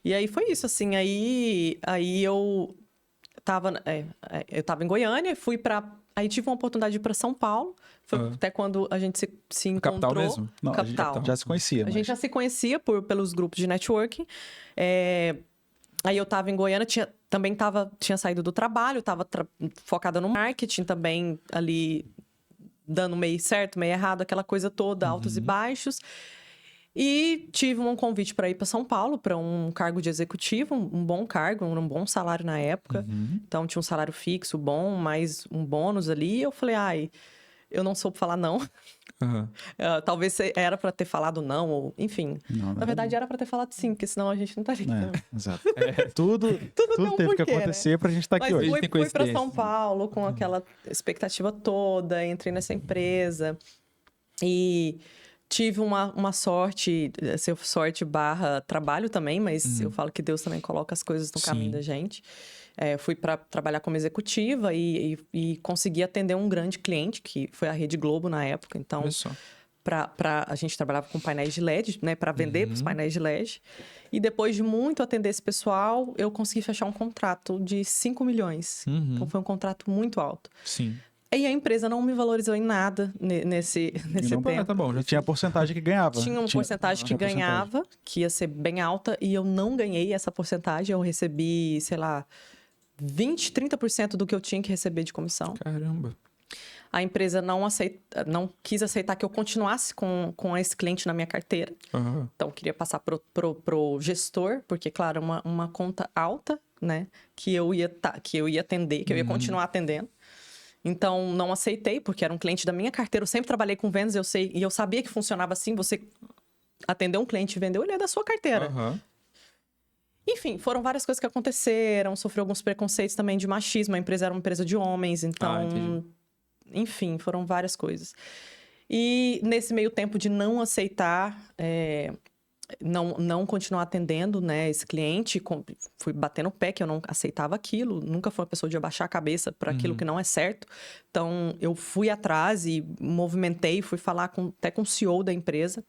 E aí foi isso, assim, aí eu tava em Goiânia, fui pra... Aí tive uma oportunidade de ir pra São Paulo, foi até quando a gente se Capital encontrou. mesmo? Não, Capital. já se conhecia, A gente já se conhecia pelos grupos de networking. Aí eu tava em Goiânia, tinha saído do trabalho, tava focada no marketing também, ali dando meio certo, meio errado, aquela coisa toda, altos e baixos. E tive um convite para ir para São Paulo, para um cargo de executivo, um bom cargo, um bom salário na época. Então tinha um salário fixo bom, mais um bônus ali. Eu falei, ai, eu não soube falar não. Talvez era para ter falado não, ou enfim. Não, na verdade, era para ter falado sim, porque senão a gente não estaria aqui. Exato. Tudo tem um teve que porquê, acontecer pra gente estar aqui Mas hoje. fui para São Paulo com aquela expectativa toda, entrei nessa empresa e tive uma sorte, sorte barra trabalho também, mas eu falo que Deus também coloca as coisas no caminho da gente. Fui para trabalhar como executiva e consegui atender um grande cliente, que foi a Rede Globo na época. Então, a gente trabalhava com painéis de LED, né, para vender os painéis de LED. E depois de muito atender esse pessoal, eu consegui fechar um contrato de 5 milhões. Então, foi um contrato muito alto. Sim. E a empresa não me valorizou em nada nesse tempo. Tá bom, já tinha a porcentagem que ganhava. Tinha uma porcentagem que ganhava, que ia ser bem alta, e eu não ganhei essa porcentagem. Eu recebi, sei lá, 20%, 30% do que eu tinha que receber de comissão. Caramba. A empresa não quis aceitar que eu continuasse com esse cliente na minha carteira. Então, queria passar pro gestor, porque, claro, uma conta alta, né? Que eu ia atender, que eu ia continuar atendendo. Então, não aceitei, porque era um cliente da minha carteira. Eu sempre trabalhei com vendas, e eu sabia que funcionava assim. Você atendeu um cliente e vendeu, ele é da sua carteira. Enfim, foram várias coisas que aconteceram. Sofreu alguns preconceitos também de machismo. A empresa era uma empresa de homens, então... enfim, foram várias coisas. E nesse meio tempo de não aceitar... não continuar atendendo, né, esse cliente, fui batendo o pé que eu não aceitava aquilo, nunca fui uma pessoa de abaixar a cabeça para aquilo que não é certo. Então, eu fui atrás e movimentei, fui falar até com o CEO da empresa.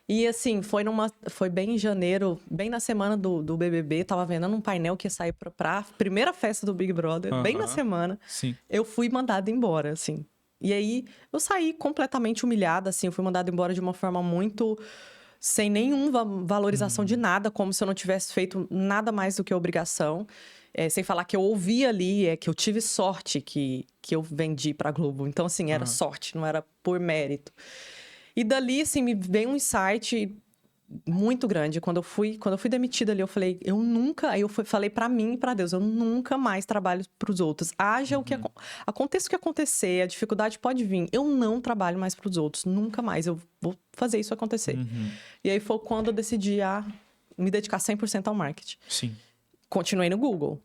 E assim, foi bem em janeiro, bem na semana do BBB, tava vendendo um painel que ia sair pra primeira festa do Big Brother, bem na semana. Sim. Eu fui mandada embora, assim. E aí, eu saí completamente humilhada, assim, eu fui mandada embora de uma forma muito... sem nenhuma valorização de nada, como se eu não tivesse feito nada mais do que obrigação. Sem falar que eu ouvi ali, que eu tive sorte que eu vendi pra Globo. Então, assim, era sorte, não era por mérito. E dali, assim, me veio um insight muito grande. Quando eu fui demitida ali, eu falei, aí eu falei pra mim e pra Deus, eu nunca mais trabalho pros outros. Haja o que aconteça o que acontecer, a dificuldade pode vir, eu não trabalho mais pros outros, nunca mais, eu vou fazer isso acontecer. E aí foi quando eu decidi me dedicar 100% ao marketing. Sim. Continuei no Google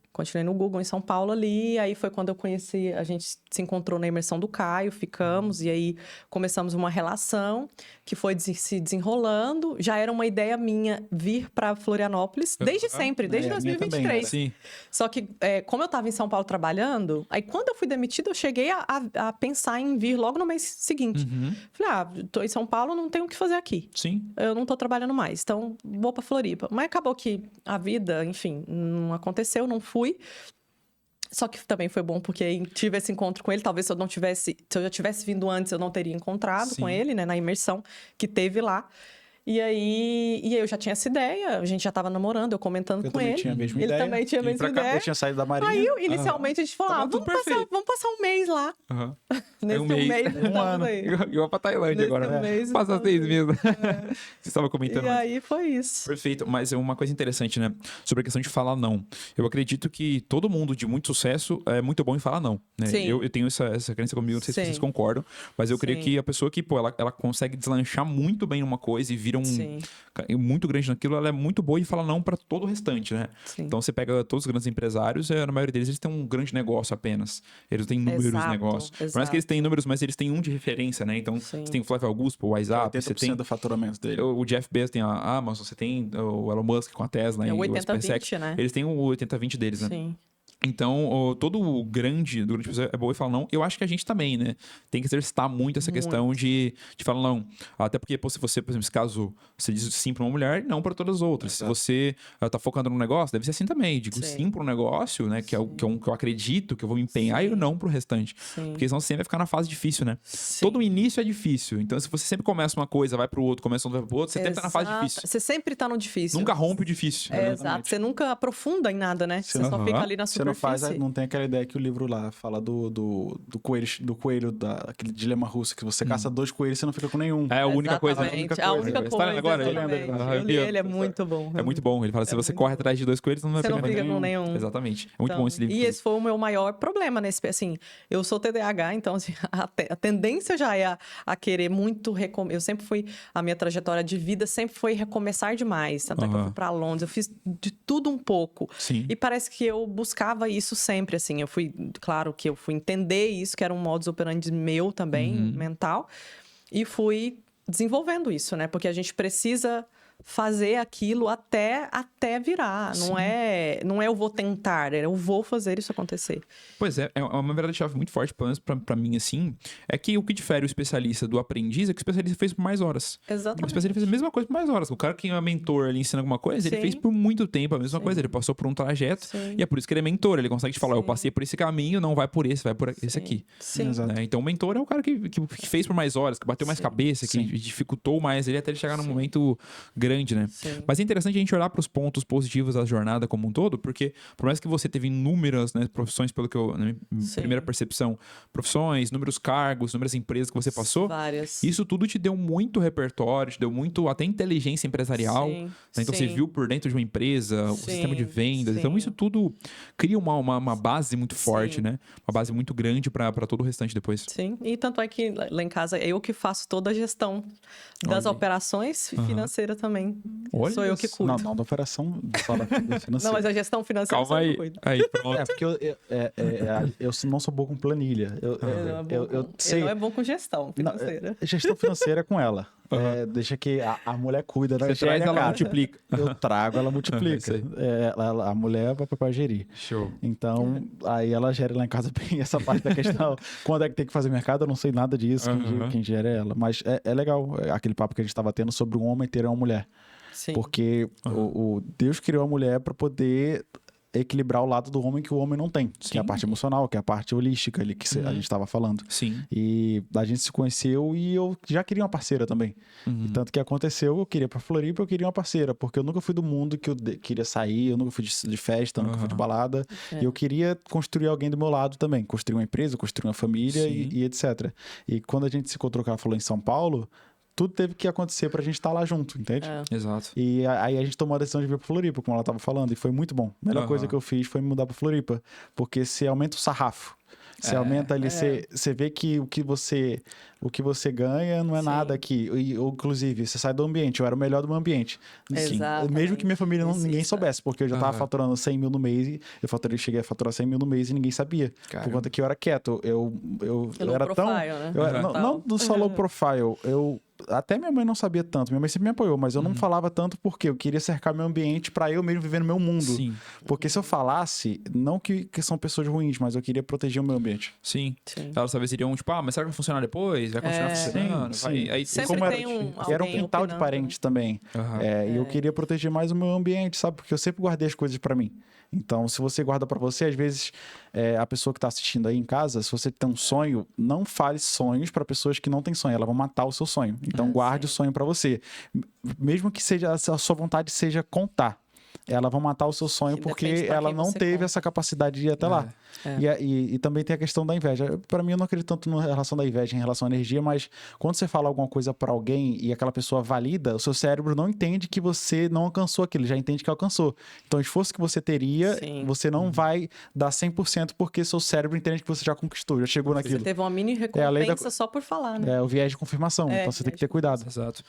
em São Paulo ali, aí foi quando eu conheci, a gente se encontrou na imersão do Caio, ficamos, e aí começamos uma relação que foi se desenrolando, já era uma ideia minha vir para Florianópolis, desde sempre, desde 2023. Sim. Só que, como eu estava em São Paulo trabalhando, aí quando eu fui demitida, eu cheguei a pensar em vir logo no mês seguinte. Falei, tô em São Paulo, não tenho o que fazer aqui. Sim. Eu não tô trabalhando mais, então vou para Floripa. Mas acabou que a vida, enfim, não aconteceu, não fui. Só que também foi bom porque tive esse encontro com ele. Talvez se eu já tivesse vindo antes, eu não teria encontrado com ele, né? Na imersão que teve lá. E aí eu já tinha essa ideia, a gente já tava namorando, eu comentando com ele. Tinha a mesma ele ideia. também tinha a mesma ideia. Eu tinha saído da Marinha. Aí, inicialmente, a gente falou, vamos passar um mês lá. Nesse mês. Um ano. Aí. Eu vou pra Tailândia agora, né? Passa 6 meses. Você estava comentando. E aí foi isso. Perfeito. Mas é uma coisa interessante, né? Sobre a questão de falar não. Eu acredito que todo mundo de muito sucesso é muito bom em falar não, né? Sim. Eu tenho essa crença comigo, não sei se vocês concordam, mas eu creio que a pessoa que, ela consegue deslanchar muito bem numa coisa e vira muito grande naquilo, ela é muito boa em falar não para todo o restante, né? Sim. Então você pega todos os grandes empresários, na maioria deles eles têm um grande negócio apenas. Eles têm inúmeros negócios. Por mais que eles tenham números, mas eles têm um de referência, né? Então você tem o Flávio Augusto, o WhatsApp, você tem do faturamento dele. O Jeff Bezos tem a Amazon, você tem o Elon Musk com a Tesla e o 80-20, SpaceX. né? Eles têm o 80-20 deles, né? Sim. Então, todo o grande é bom e falar não. Eu acho que a gente também, né? Tem que exercitar muito essa questão de falar não. Até porque, pô, se você, por exemplo, esse caso, você diz sim para uma mulher e não para todas as outras. Se você tá focando num negócio, deve ser assim também. Digo sim para um negócio, né? Que é o que eu acredito, que eu vou me empenhar, e o não pro restante. Porque senão você sempre vai ficar na fase difícil, né? Todo início é difícil. Então, se você sempre começa uma coisa, vai pro outro, começa outra, vai pro outro, você sempre tá na fase difícil. Você sempre tá no difícil. Nunca rompe o difícil. Exato. Você nunca aprofunda em nada, né? Você só fica ali na superfície. Não tem aquela ideia que o livro lá fala do coelho, aquele dilema russo, que você caça 2 coelhos e você não fica com nenhum. É a única coisa. A única coisa. Agora, ele é muito bom. É muito bom. Ele fala, se você corre atrás de 2 coelhos, você não fica com nenhum. Exatamente. É muito bom esse livro. E esse foi o meu maior problema nesse... Assim, eu sou TDAH, então assim, a tendência já é a querer muito... Eu sempre fui... A minha trajetória de vida sempre foi recomeçar demais. Tanto é que eu fui pra Londres, eu fiz de tudo um pouco. Sim. E parece que eu buscava isso sempre, assim. Claro que eu fui entender isso, que era um modus operandi meu também, mental. E fui desenvolvendo isso, né? Porque a gente precisa fazer aquilo até virar. Não é eu vou tentar, eu vou fazer isso acontecer. Pois é uma verdade-chave muito forte, pelo menos pra mim, assim, é que o que difere o especialista do aprendiz é que o especialista fez por mais horas. Exatamente. O especialista fez a mesma coisa por mais horas. O cara que é mentor ali ensina alguma coisa, ele fez por muito tempo a mesma coisa. Ele passou por um trajeto e é por isso que ele é mentor. Ele consegue te falar, eu passei por esse caminho, não vai por esse, vai por esse aqui. Sim. Né? Então o mentor é o cara que fez por mais horas, que bateu mais cabeça, que dificultou mais ele até ele chegar num momento grande, né? Sim. Mas é interessante a gente olhar para os pontos positivos da jornada como um todo, porque por mais que você teve inúmeras, né, profissões, pelo que eu, na minha primeira percepção, profissões, inúmeros cargos, inúmeras empresas que você passou, várias. Isso tudo te deu muito repertório, te deu muito até inteligência empresarial. Né? Então você viu por dentro de uma empresa, o sistema de vendas. Então isso tudo cria uma base muito forte, né? Uma base muito grande para todo o restante depois. Sim, e tanto é que lá em casa eu que faço toda a gestão das operações financeiras também. Olha, sou eu que cuido. Não da operação financeira. Não, mas a gestão financeira Calma aí. Aí, pronto. Porque eu não sou bom com planilha. Eu sei. Ele não é bom com gestão financeira. Gestão financeira é com ela. Deixa que a mulher cuida da Você traz, ela multiplica. Eu trago, ela multiplica. A mulher vai para gerir. Show. Então, aí ela gera lá em casa bem essa parte da questão. Quando é que tem que fazer mercado, eu não sei nada disso. Quem gera é ela. Mas é legal aquele papo que a gente estava tendo sobre um homem ter uma mulher. Sim. Porque o Deus criou a mulher para poder equilibrar o lado do homem que o homem não tem. Que é a parte emocional, que é a parte holística ali que a gente estava falando. Sim. E a gente se conheceu e eu já queria uma parceira também. E tanto que aconteceu, eu queria pra Floripa, eu queria uma parceira. Porque eu nunca fui do mundo que eu queria sair, eu nunca fui de festa, nunca fui de balada. E eu queria construir alguém do meu lado também. Construir uma empresa, construir uma família e etc. E quando a gente se encontrou, que ela falou em São Paulo, tudo teve que acontecer pra gente estar lá junto, entende? Exato. E aí a gente tomou a decisão de vir pra Floripa, como ela tava falando, e foi muito bom. A melhor coisa que eu fiz foi me mudar pra Floripa, porque você aumenta o sarrafo. Você aumenta ali, você vê que o que você ganha não é nada aqui. Inclusive, você sai do ambiente. Eu era o melhor do meu ambiente. Mesmo que minha família ninguém soubesse, porque eu já estava faturando 100 mil no mês. Cheguei a faturar 100 mil no mês e ninguém sabia. Caramba. Por conta que eu era quieto. Eu era low tão... profile, né? Não só low profile. Até minha mãe não sabia tanto. Minha mãe sempre me apoiou, mas eu não falava tanto porque eu queria cercar meu ambiente para eu mesmo viver no meu mundo. Sim. Porque se eu falasse, não que são pessoas ruins, mas eu queria proteger o meu ambiente. Sim. Elas talvez iriam, tipo, mas será que vai funcionar depois? Vai continuar funcionando? Sim. Aí, sempre como tem era um quintal de parente também. E eu queria proteger mais o meu ambiente, sabe? Porque eu sempre guardei as coisas para mim. Então, se você guarda para você, às vezes, a pessoa que está assistindo aí em casa, se você tem um sonho, não fale sonhos para pessoas que não têm sonho. Elas vão matar o seu sonho. Então, guarde o sonho para você. Mesmo que a sua vontade seja contar. Elas vão matar o seu sonho porque ela não teve essa capacidade de ir até lá. E também tem a questão da inveja. Para mim, eu não acredito tanto na relação da inveja em relação à energia, mas quando você fala alguma coisa para alguém e aquela pessoa valida, o seu cérebro não entende que você não alcançou aquilo, já entende que alcançou. Então, o esforço que você teria, você não vai dar 100% porque seu cérebro entende que você já conquistou, já chegou naquilo. Você teve uma mini recompensa só por falar, né? É o viés de confirmação, então você tem que ter cuidado. Exato.